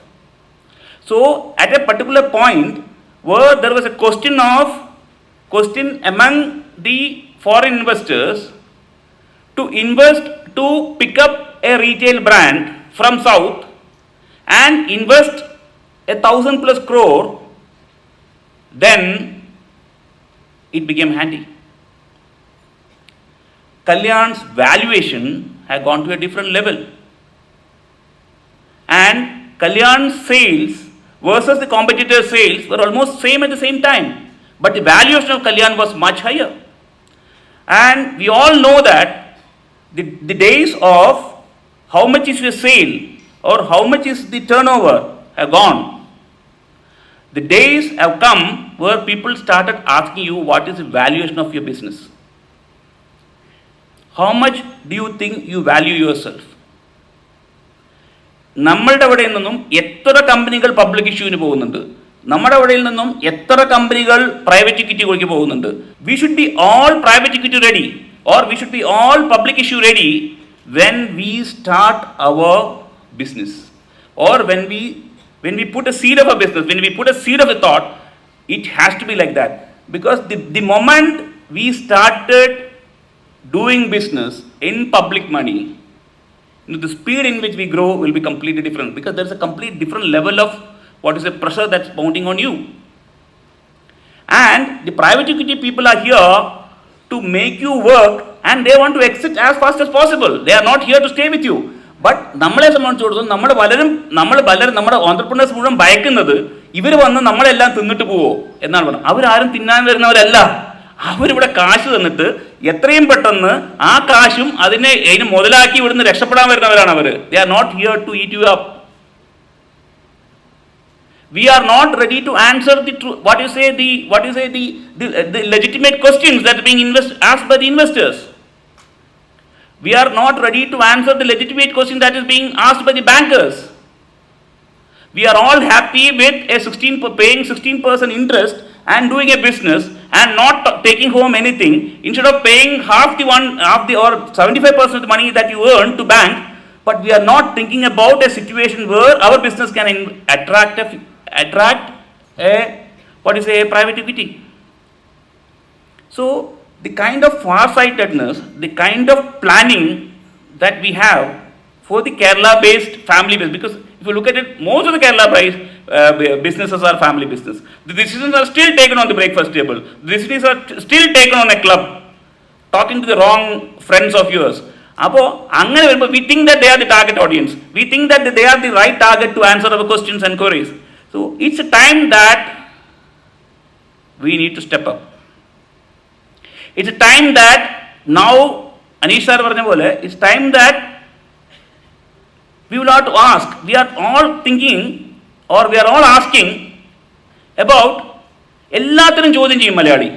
So at a particular point where there was a question among the foreign investors to invest to pick up a retail brand from South and invest 1,000+ crore, then it became handy. Kalyan's valuation had gone to a different level, and Kalyan's sales versus the competitor's sales were almost same at the same time, but the valuation of Kalyan was much higher. And we all know that the days of how much is your sale or how much is the turnover have gone. The days have come where people started asking you what is the valuation of your business. How much do you think you value yourself? നമ്മളുടെ അവിടെ നിന്നും എത്ര കമ്പനികൾ public ഇഷ്യൂവിന് പോകുന്നുണ്ട്, നമ്മുടെ അവിടെ നിന്നും എത്ര കമ്പനികൾ പ്രൈവറ്റ് ഇക്വിറ്റിക്ക് പോകുന്നുണ്ട്. V should B all private equity ready or we should be all public issue ready when we start our business, or when we put a seed of a business, when we put a seed of a thought, it has to be like that. Because the moment we started doing business in public money, the speed in which we grow will be completely different, because there's a complete different level of what is the pressure that's mounting on you. And the private equity people are here to make you work, and they want to exit as fast as possible. They are not here to stay with you. But നമ്മളെ സംബന്ധിച്ചിടത്തോളം നമ്മൾ പലരും നമ്മുടെ entrepreneurs മുഴുവൻ ഭയക്കുന്നത് ഇവർ വന്ന് നമ്മളെല്ലാം തിന്നിട്ട് പോവോ എന്നാണ് പറഞ്ഞത്. അവരാരും തിന്നാൻ വരുന്നവരല്ല, അവരിവിടെ കാശ് തന്നിട്ട് എത്രയും പെട്ടെന്ന് ആ കാശും അതിനെ മുതലാക്കി ഇവിടുന്ന് രക്ഷപ്പെടാൻ വരുന്നവരാണ് അവർ. They are not here to eat you up. We are not ready to answer the legitimate questions that are being asked by the investors. We are not ready to answer the legitimate question that is being asked by the bankers. We are all happy with paying 16% interest and doing a business and not taking home anything, instead of paying half or 75% of the money that you earn to bank. But we are not thinking about a situation where our business can attract a private equity. So the kind of farsightedness, the kind of planning that we have for the Kerala-based family business, because if you look at it, most of the Kerala-based businesses are family business. The decisions are still taken on the breakfast table. The decisions are still taken on a club, talking to the wrong friends of yours. അപ്പോൾ അങ്ങനെ വരുമ്പോൾ we think that they are the target audience. We think that they are the right target to answer our questions and queries. So it's a time that we need to step up. It's a time that now, Anish sir പറഞ്ഞ പോലെ, it's time that we will have to ask. We are all thinking, or we are all asking about, എല്ലാത്തിനും ചോദ്യം ചെയ്യും മലയാളി.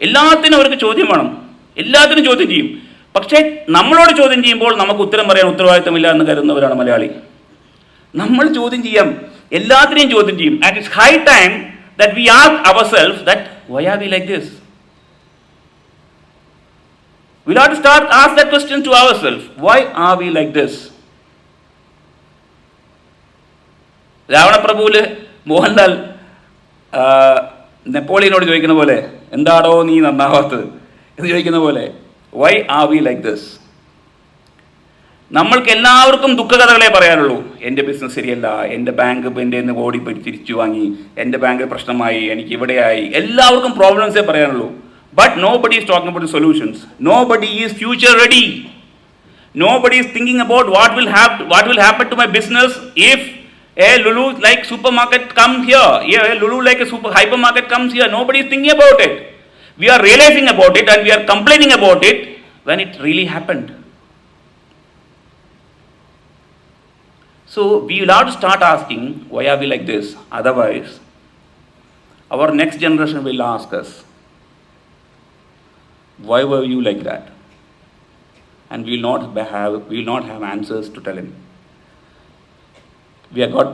എല്ലാത്തിനും അവർക്ക് ചോദ്യം വേണം, എല്ലാത്തിനും ചോദ്യം ചെയ്യും. പക്ഷേ നമ്മളോട് ചോദ്യം ചെയ്യുമ്പോൾ നമുക്ക് ഉത്തരം പറയാൻ ഉത്തരവാദിത്തമില്ല എന്ന് കരുതുന്നവരാണ് മലയാളി. നമ്മൾ ചോദ്യം ചെയ്യാം, എല്ലാത്തിനെയും ചോദ്യം ചെയ്യും. And it's high time that we ask ourselves that why are we like this? We'll have to ask that question to ourselves. Why are we like this? രാവണപ്രഭുവിൽ Mohanlal നെപ്പോളിയനോട് ചോദിക്കുന്ന പോലെ, എന്താടോ നീ നന്നാവാത്തത് എന്ന് ചോദിക്കുന്ന പോലെ, why are we like this? നമ്മൾക്ക് എല്ലാവർക്കും ദുഃഖകഥകളെ പറയാനുള്ളൂ. എൻ്റെ ബിസിനസ് ശരിയല്ല, എൻ്റെ ബാങ്ക് എൻ്റെ നിന്ന് ഓടിപ്പോയി തിരിച്ചു വാങ്ങി, എൻ്റെ ബാങ്ക് പ്രശ്നമായി, എനിക്ക് ഇവിടെയായി, എല്ലാവർക്കും പ്രോബ്ലംസേ പറയാനുള്ളൂ. But nobody is talking about the solutions. Nobody is future ready. Nobody is thinking about what will happen to my business if a Lulu like supermarket comes here. Yeah, a Lulu like a hypermarket comes here. Nobody is thinking about it. We are realizing about it and we are complaining about it when it really happened. So we will have to start asking, why are we like this? Otherwise, our next generation will ask us, why were you like that? And we will not have answers to tell him. We have got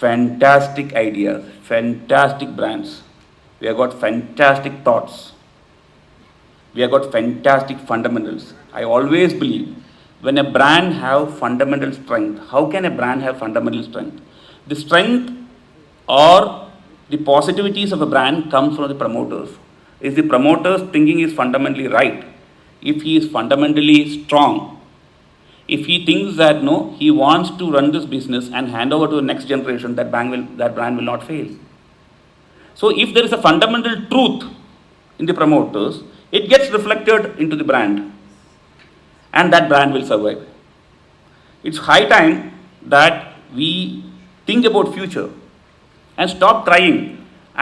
fantastic ideas, fantastic brands. We have got fantastic thoughts. We have got fantastic fundamentals. I always believe when a brand have fundamental strength, how can a brand have fundamental strength? The strength or the positivities of a brand comes from the promoters. If the promoter's thinking is fundamentally right, if he is fundamentally strong, if he thinks that no, he wants to run this business and hand over to the next generation, that brand will not fail. So if there is a fundamental truth in the promoters, it gets reflected into the brand, and that brand will survive. It's high time that we think about future and stop trying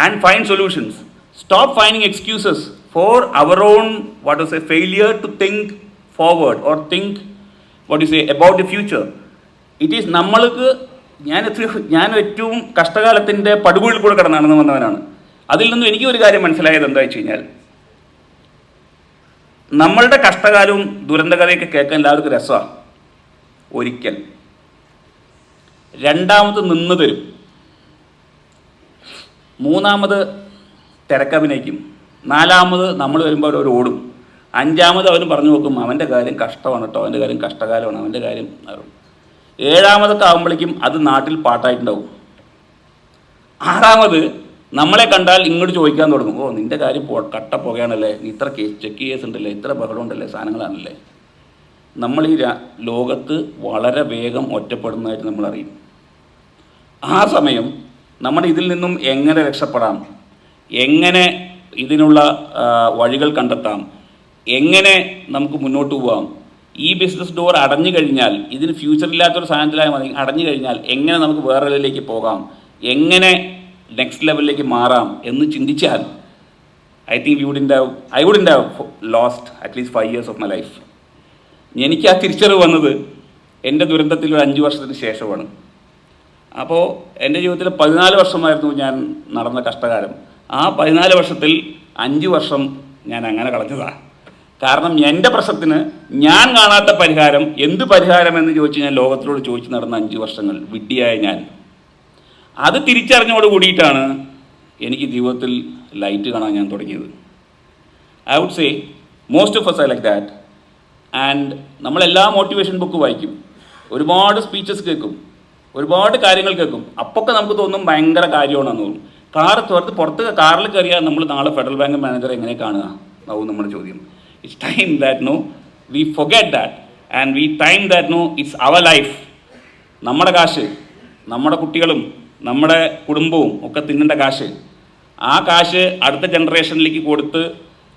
and find solutions. Stop finding excuses for our own failure to think forward or think about the future. It is നമ്മൾക്ക് ഞാൻ ഏറ്റവും കഷ്ടകാലത്തിൻ്റെ പടുകുഴിൽ കൂടെ കടന്നു വന്നവനാണ്. അതിൽ നിന്നും എനിക്ക് ഒരു കാര്യം മനസ്സിലായത് എന്താ വെച്ച് കഴിഞ്ഞാൽ, നമ്മളുടെ കഷ്ടകാലവും ദുരന്തകഥയൊക്കെ കേൾക്കാൻ എല്ലാവർക്കും രസമാണ് ഒരിക്കൽ. രണ്ടാമത് നിന്ന് തരും, മൂന്നാമത് തിരക്കഭിനയിക്കും, നാലാമത് നമ്മൾ വരുമ്പോൾ അവർ ഓടും, അഞ്ചാമത് അവനും പറഞ്ഞു നോക്കും അവൻ്റെ കാര്യം കഷ്ടമാണ് കേട്ടോ, അവൻ്റെ കാര്യം കഷ്ടകാലമാണ്, അവൻ്റെ കാര്യം. ഏഴാമതൊക്കെ ആകുമ്പോഴേക്കും അത് നാട്ടിൽ പാട്ടായിട്ടുണ്ടാവും. ആറാമത് നമ്മളെ കണ്ടാൽ ഇങ്ങോട്ട് ചോദിക്കാൻ തുടങ്ങും, ഓ നിൻ്റെ കാര്യം കട്ട പുകയാണല്ലേ, നീ ഇത്ര ചെക്ക് കേസ് ഉണ്ടല്ലേ, ഇത്ര ബഹളം ഉണ്ടല്ലേ, സാധനങ്ങളാണല്ലേ. നമ്മൾ ഈ ലോകത്ത് വളരെ വേഗം ഒറ്റപ്പെടുന്നതായിട്ട് നമ്മളറിയും. ആ സമയം നമ്മൾ ഇതിൽ നിന്നും എങ്ങനെ രക്ഷപ്പെടാം, എങ്ങനെ ഇതിനുള്ള വഴികൾ കണ്ടെത്താം, എങ്ങനെ നമുക്ക് മുന്നോട്ട് പോകാം, ഈ ബിസിനസ് ഡോർ അടഞ്ഞു കഴിഞ്ഞാൽ, ഇതിന് ഫ്യൂച്ചറില്ലാത്തൊരു സാധനത്തിലായി മതി, അടഞ്ഞു കഴിഞ്ഞാൽ എങ്ങനെ നമുക്ക് വേറെ ലെവലിലേക്ക് പോകാം, എങ്ങനെ നെക്സ്റ്റ് ലെവലിലേക്ക് മാറാം എന്ന് ചിന്തിച്ചാൽ I think I wouldn't have lost at least 5 years of my life. എനിക്ക് ആ തിരിച്ചറിവ് വന്നത് എൻ്റെ ദുരന്തത്തിൽ ഒരു 5 വർഷത്തിന് ശേഷമാണ്. അപ്പോൾ എൻ്റെ ജീവിതത്തിൽ 14 വർഷമായിരുന്നു ഞാൻ നടന്ന കഷ്ടകാലം. ആ 14 വർഷത്തിൽ 5 വർഷം ഞാൻ അങ്ങനെ കളഞ്ഞതാണ്. കാരണം എൻ്റെ പ്രശ്നത്തിന് ഞാൻ കാണാത്ത പരിഹാരം, എന്ത് പരിഹാരം എന്ന് ചോദിച്ച് ഞാൻ ലോകത്തിലോട് ചോദിച്ച് നടന്ന 5 വർഷങ്ങൾ വിഡ്ഢിയായ ഞാൻ. അത് തിരിച്ചറിഞ്ഞോട് കൂടിയിട്ടാണ് എനിക്ക് ജീവിതത്തിൽ ലൈറ്റ് കാണാൻ ഞാൻ തുടങ്ങിയത്. I would say most of us are like that. And നമ്മളെല്ലാ മോട്ടിവേഷൻ ബുക്ക് വായിക്കും, ഒരുപാട് സ്പീച്ചസ് കേൾക്കും, ഒരുപാട് കാര്യങ്ങൾ കേൾക്കും. അപ്പൊക്കെ നമുക്ക് തോന്നും ഭയങ്കര കാര്യമാണെന്ന് തോന്നും. പുറത്ത് കാറിൽ കയറിയാൽ നമ്മൾ നാളെ ഫെഡറൽ ബാങ്ക് മാനേജർ എങ്ങനെ കാണുക ആവും നമ്മുടെ ചോദ്യം. It's time that no we forget that and we time that no it's our life. നമ്മുടെ കാശ്, നമ്മുടെ കുട്ടികളും നമ്മുടെ കുടുംബവും ഒക്കെ തിന്നേണ്ട കാശ്, ആ കാശ് അടുത്ത ജനറേഷനിലേക്ക് കൊടുത്ത്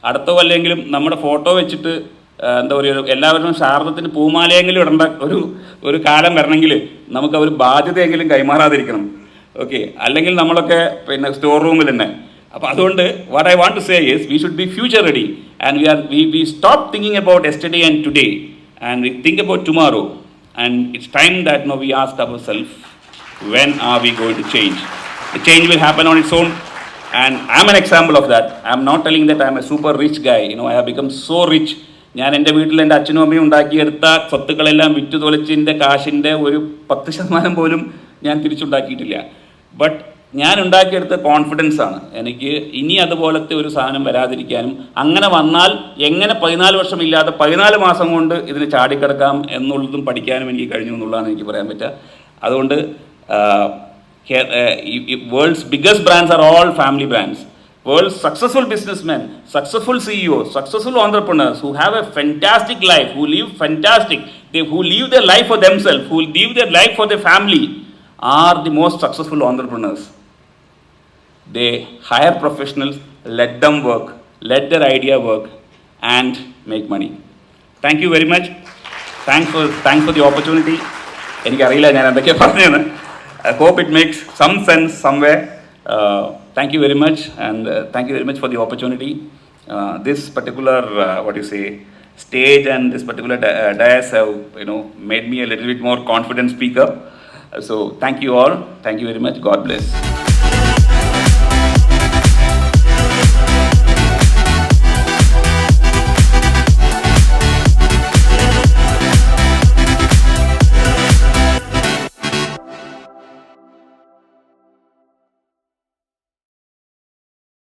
അടുത്ത കൊല്ലെങ്കിലും നമ്മുടെ ഫോട്ടോ വെച്ചിട്ട് എന്താ പറയുക, എല്ലാവരും ശാരദത്തിന് പൂമാലയെങ്കിലും ഇടേണ്ട ഒരു കാലം വരണമെങ്കിൽ നമുക്ക് ഒരു ബാധ്യതയെങ്കിലും കൈമാറാതിരിക്കണം. ഓക്കെ, അല്ലെങ്കിൽ നമ്മളൊക്കെ പിന്നെ സ്റ്റോർ റൂമിൽ തന്നെ. അപ്പോൾ അതുകൊണ്ട് what I want to say is we should be future ready and we stop thinking about yesterday and today and we think about tomorrow. And it's time that no we ask our self, when are we going to change? The change will happen on its own, and I'm an example of that. I'm not telling that I'm a super rich guy. I have become so rich. ഞാൻ എൻ്റെ വീട്ടിൽ എൻ്റെ അച്ഛനും അമ്മയും ഉണ്ടാക്കിയെടുത്ത സ്വത്തുക്കളെല്ലാം വിറ്റു തൊലച്ചിൻ്റെ കാശിൻ്റെ ഒരു 10% പോലും ഞാൻ തിരിച്ചുണ്ടാക്കിയിട്ടില്ല. ബട്ട് ഞാൻ ഉണ്ടാക്കിയെടുത്ത കോൺഫിഡൻസ് ആണ് എനിക്ക് ഇനി അതുപോലത്തെ ഒരു സാധനം വരാതിരിക്കാനും, അങ്ങനെ വന്നാൽ എങ്ങനെ 14 വർഷം ഇല്ലാതെ 14 മാസം കൊണ്ട് ഇതിന് ചാടിക്കിടക്കാം എന്നുള്ളതും പഠിക്കാനും എനിക്ക് കഴിഞ്ഞു എന്നുള്ളതാണ് എനിക്ക് പറയാൻ പറ്റുക. അതുകൊണ്ട് world's biggest brands are all family brands. World's successful businessmen, successful CEOs, successful entrepreneurs who have a fantastic life, who live fantastic, who live their life for themselves, who live their life for their family, are the most successful entrepreneurs. They hire professionals, let them work, let their idea work, and make money. Thank you very much. Thanks for the opportunity. എനിക്കറിയില്ല ഞാൻ എന്തൊക്കെയാണ് പറഞ്ഞതെന്ന്. I hope it makes some sense somewhere. Thank you very much, and thank you very much for the opportunity. This particular stage and this particular dais have made me a little bit more confident speaker. So thank you all. Thank you very much. God bless.